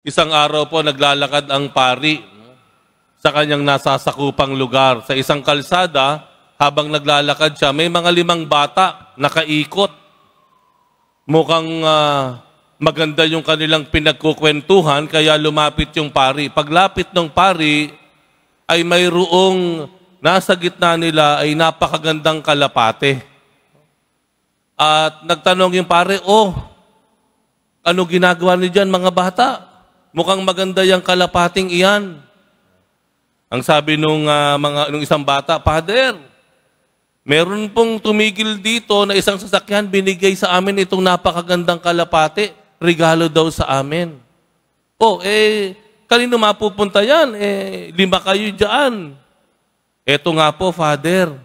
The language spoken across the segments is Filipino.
Isang araw po naglalakad ang pari sa kanyang nasasakupang lugar. Sa isang kalsada, habang naglalakad siya, may mga 5 bata nakaikot. Mukhang maganda yung kanilang pinagkukwentuhan, kaya lumapit yung pari. Paglapit ng pari, ay mayroong nasa gitna nila ay napakagandang kalapate. At nagtanong yung pare, ano ginagawa niyo dyan mga bata? Mukhang maganda yung kalapating iyan. Ang sabi nung isang bata, Father, meron pong tumigil dito na isang sasakyan, binigay sa amin itong napakagandang kalapate, regalo daw sa amin. Kanino mapupunta yan? 5 kayo dyan. Eto nga po, Father,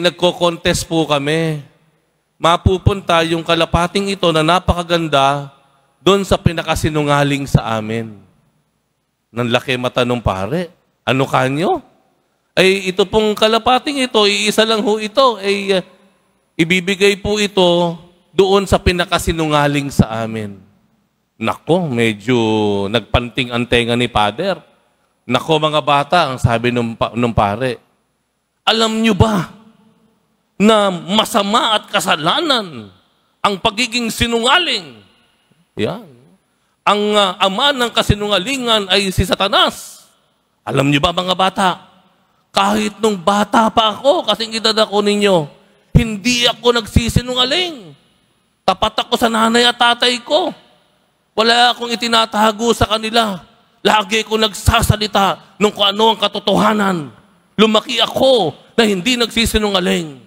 nagko-contest po kami. Mapupunta yung kalapating ito na napakaganda doon sa pinakasinungaling sa amin. Nanlaki mata nung pare. Ano kanyo? Ito pong kalapating ito, iisa lang ho ito, ibibigay po ito doon sa pinakasinungaling sa amin. Nako, medyo nagpanting ang tenga ni Father. Nako mga bata, ang sabi nung pare, alam nyo ba na masama at kasalanan ang pagiging sinungaling? Yan. Ang ama ng kasinungalingan ay si Satanas. Alam niyo ba mga bata, kahit nung bata pa ako, kasing edad ako ninyo, hindi ako nagsisinungaling. Tapat ako sa nanay at tatay ko. Wala akong itinatago sa kanila. Lagi ko nagsasalita nung kung ano ang katotohanan. Lumaki ako na hindi nagsisinungaling.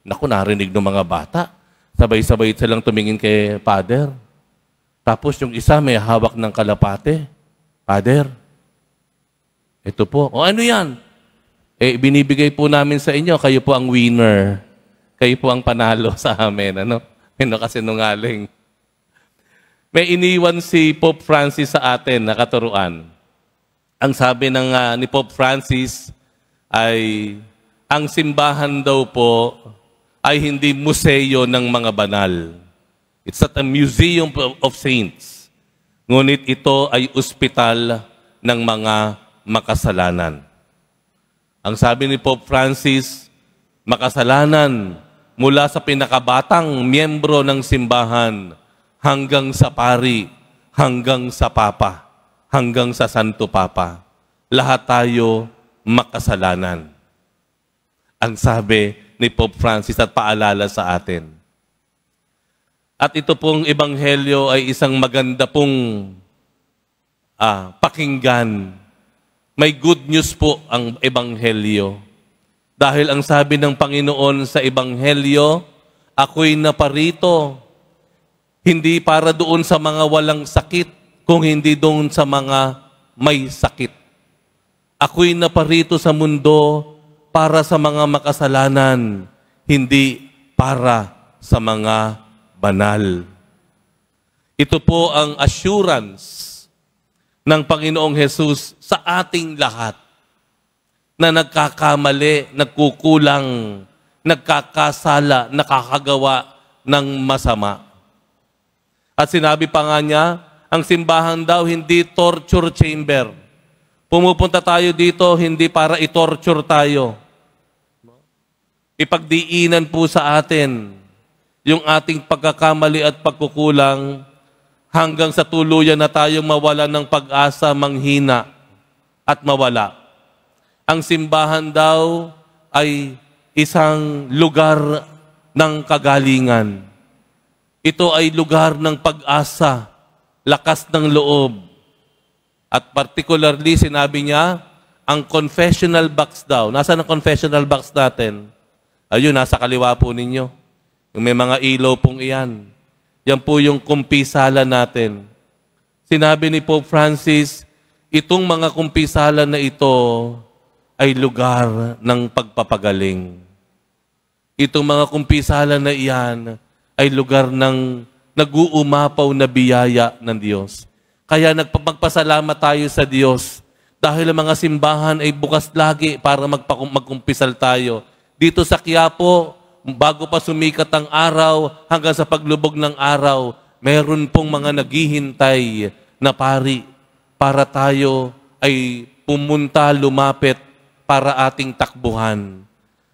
Naku, narinig ng mga bata. Sabay-sabay silang tumingin kay Father. Tapos yung isa may hawak ng kalapate. Father, ito po. Ano yan? Binibigay po namin sa inyo. Kayo po ang winner. Kayo po ang panalo sa amin. Ano kasi nungaling. May iniwan si Pope Francis sa atin na katuruan. Ang sabi ni Pope Francis ay ang simbahan daw po ay hindi museo ng mga banal. It's not a museum of saints. Ngunit ito ay ospital ng mga makasalanan. Ang sabi ni Pope Francis, makasalanan mula sa pinakabatang miyembro ng simbahan hanggang sa pari, hanggang sa papa, hanggang sa Santo Papa. Lahat tayo makasalanan. Ang sabi ni Pope Francis at paalala sa atin. At ito pong ebanghelyo ay isang maganda pong pakinggan. May good news po ang ebanghelyo. Dahil ang sabi ng Panginoon sa ebanghelyo, ako'y naparito, hindi para doon sa mga walang sakit, kung hindi doon sa mga may sakit. Ako'y naparito sa mundo para sa mga makasalanan, hindi para sa mga banal. Ito po ang assurance ng Panginoong Hesus sa ating lahat na nagkakamali, nagkukulang, nagkakasala, nakakagawa ng masama. At sinabi pa nga niya, ang simbahan daw hindi torture chamber. Pumupunta tayo dito hindi para i-torture tayo. Ipagdiinan po sa atin yung ating pagkakamali at pagkukulang hanggang sa tuluyan na tayong mawala ng pag-asa, manghina at mawala. Ang simbahan daw ay isang lugar ng kagalingan. Ito ay lugar ng pag-asa, lakas ng loob. At particularly, sinabi niya, ang confessional box daw. Nasaan ang confessional box natin? Ayun, nasa kaliwa po ninyo. Yung may mga ilaw pong iyan. Yan po yung kumpisala natin. Sinabi ni Pope Francis, itong mga kumpisala na ito ay lugar ng pagpapagaling. Itong mga kumpisala na iyan ay lugar ng nag-uumapaw na biyaya ng Diyos. Kaya magpasalamat tayo sa Diyos dahil ang mga simbahan ay bukas lagi para magkumpisal tayo. Dito sa Quiapo, bago pa sumikat ang araw hanggang sa paglubog ng araw, meron pong mga naghihintay na pari para tayo ay pumunta, lumapit para ating takbuhan.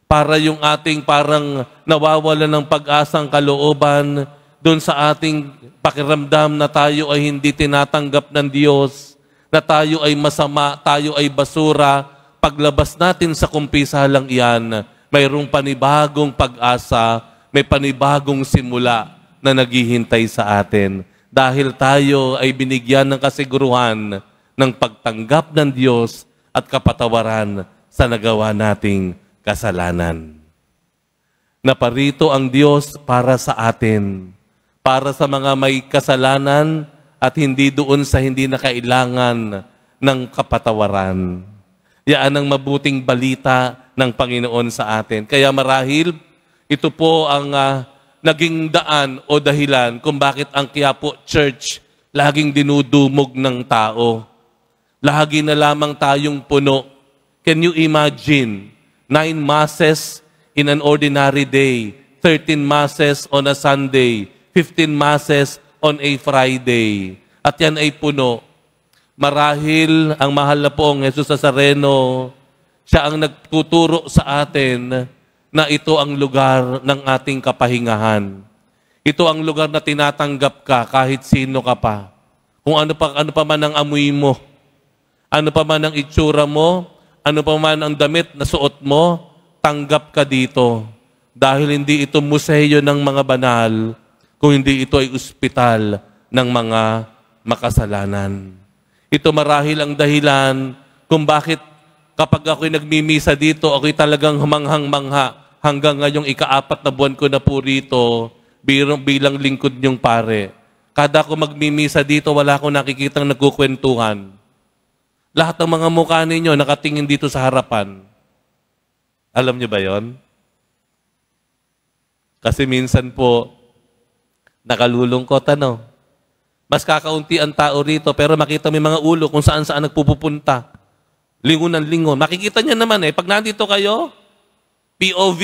Para yung ating parang nawawala ng pag-asang kalooban doon sa ating pakiramdam na tayo ay hindi tinatanggap ng Diyos, na tayo ay masama, tayo ay basura. Paglabas natin sa kumpisalang iyan, mayroong panibagong pag-asa, may panibagong simula na naghihintay sa atin. Dahil tayo ay binigyan ng kasiguruhan ng pagtanggap ng Diyos at kapatawaran sa nagawa nating kasalanan. Naparito ang Diyos para sa atin, para sa mga may kasalanan at hindi doon sa hindi na kailangan ng kapatawaran. Yan ang mabuting balita ng Panginoon sa atin. Kaya marahil, ito po ang naging daan o dahilan kung bakit ang Quiapo Church laging dinudumog ng tao. Lagi na lamang tayong puno. Can you imagine? 9 masses in an ordinary day, 13 masses on a Sunday, 15 masses on a Friday. At yan ay puno. Marahil ang mahal na poong Jesus Nazareno, siya ang nagtuturo sa atin na ito ang lugar ng ating kapahingahan. Ito ang lugar na tinatanggap ka kahit sino ka pa. Kung ano pa man ang amoy mo, ano pa man ang itsura mo, ano pa man ang damit na suot mo, tanggap ka dito. Dahil hindi ito museo ng mga banal, kung hindi ito ay ospital ng mga makasalanan. Ito marahil ang dahilan kung bakit kapag ako'y nagmimisa dito, ako'y talagang humanghang-mangha hanggang ngayong ika-4 na buwan ko na po rito bilang lingkod niyong pare. Kada ako magmimisa dito, wala akong nakikitang nagkukwentuhan. Lahat ng mga mukha ninyo nakatingin dito sa harapan. Alam niyo ba yon? Kasi minsan po, nakalulungkot ano? Mas kakaunti ang tao rito, pero makita mo yung mga ulo kung saan-saan nagpupunta. Lingon. Makikita niyo naman pag nandito kayo, POV,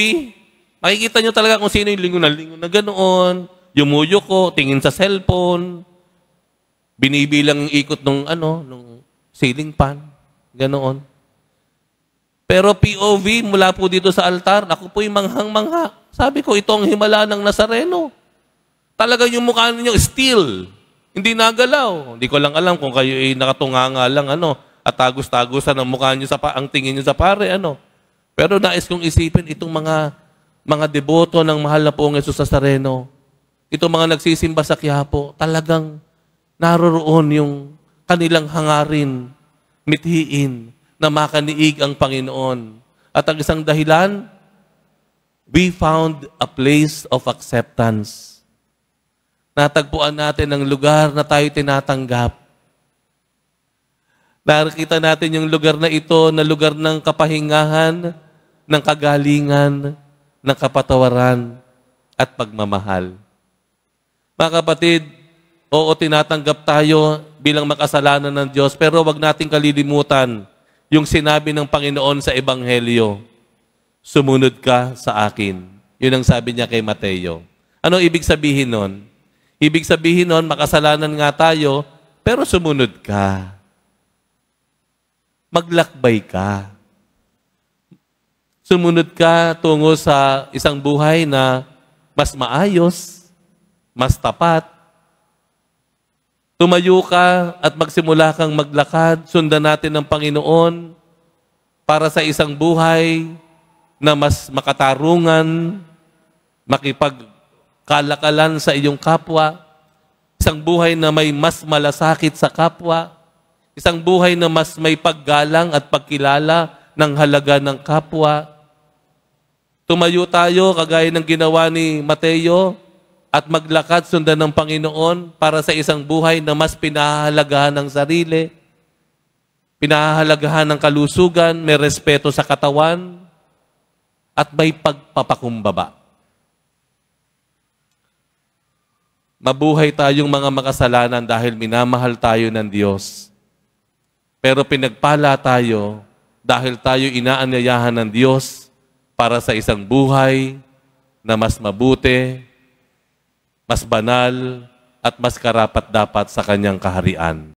makikita niyo talaga kung sino yung lingon na ganoon, yumuyo ko, tingin sa cellphone, binibilang yung ikot nung ceiling fan, ganoon. Pero POV, mula po dito sa altar, ako po yung manghang-mangha. Sabi ko, ito ang himala ng Nazareno. Talagang yung mukha ninyo, still, hindi nagalaw. Hindi ko lang alam kung kayo ay nakatunganga lang, at tagos-tagosan ang mukha nyo ang tingin nyo sa pare, Pero nais kong isipin itong mga deboto ng mahal na poong Jesus Nazareno, itong mga nagsisimba sa Quiapo, talagang naroroon yung kanilang hangarin, mithiin, na makaniig ang Panginoon. At ang isang dahilan, we found a place of acceptance. Natagpuan natin ang lugar na tayo tinatanggap. Nakikita natin yung lugar na ito na lugar ng kapahingahan, ng kagalingan, ng kapatawaran, at pagmamahal. Mga kapatid, oo, tinatanggap tayo bilang makasalanan ng Diyos, pero wag nating kalilimutan yung sinabi ng Panginoon sa Ebanghelyo, sumunod ka sa akin. Yun ang sabi niya kay Mateo. Ano ibig sabihin nun? Ibig sabihin nun, makasalanan nga tayo, pero sumunod ka. Maglakbay ka. Sumunod ka tungo sa isang buhay na mas maayos, mas tapat. Tumayo ka at magsimula kang maglakad, sundan natin ng Panginoon para sa isang buhay na mas makatarungan, makipagkalakalan sa iyong kapwa, isang buhay na may mas malasakit sa kapwa, isang buhay na mas may paggalang at pagkilala ng halaga ng kapwa. Tumayo tayo kagaya ng ginawa ni Mateo at maglakad sundan ng Panginoon para sa isang buhay na mas pinahahalagahan ng sarili, pinahahalagahan ng kalusugan, may respeto sa katawan, at may pagpapakumbaba. Mabuhay tayong mga makasalanan dahil minamahal tayo ng Diyos. Pero pinagpala tayo dahil tayo inaanyayahan ng Diyos para sa isang buhay na mas mabuti, mas banal, at mas karapat-dapat sa Kanyang kaharian.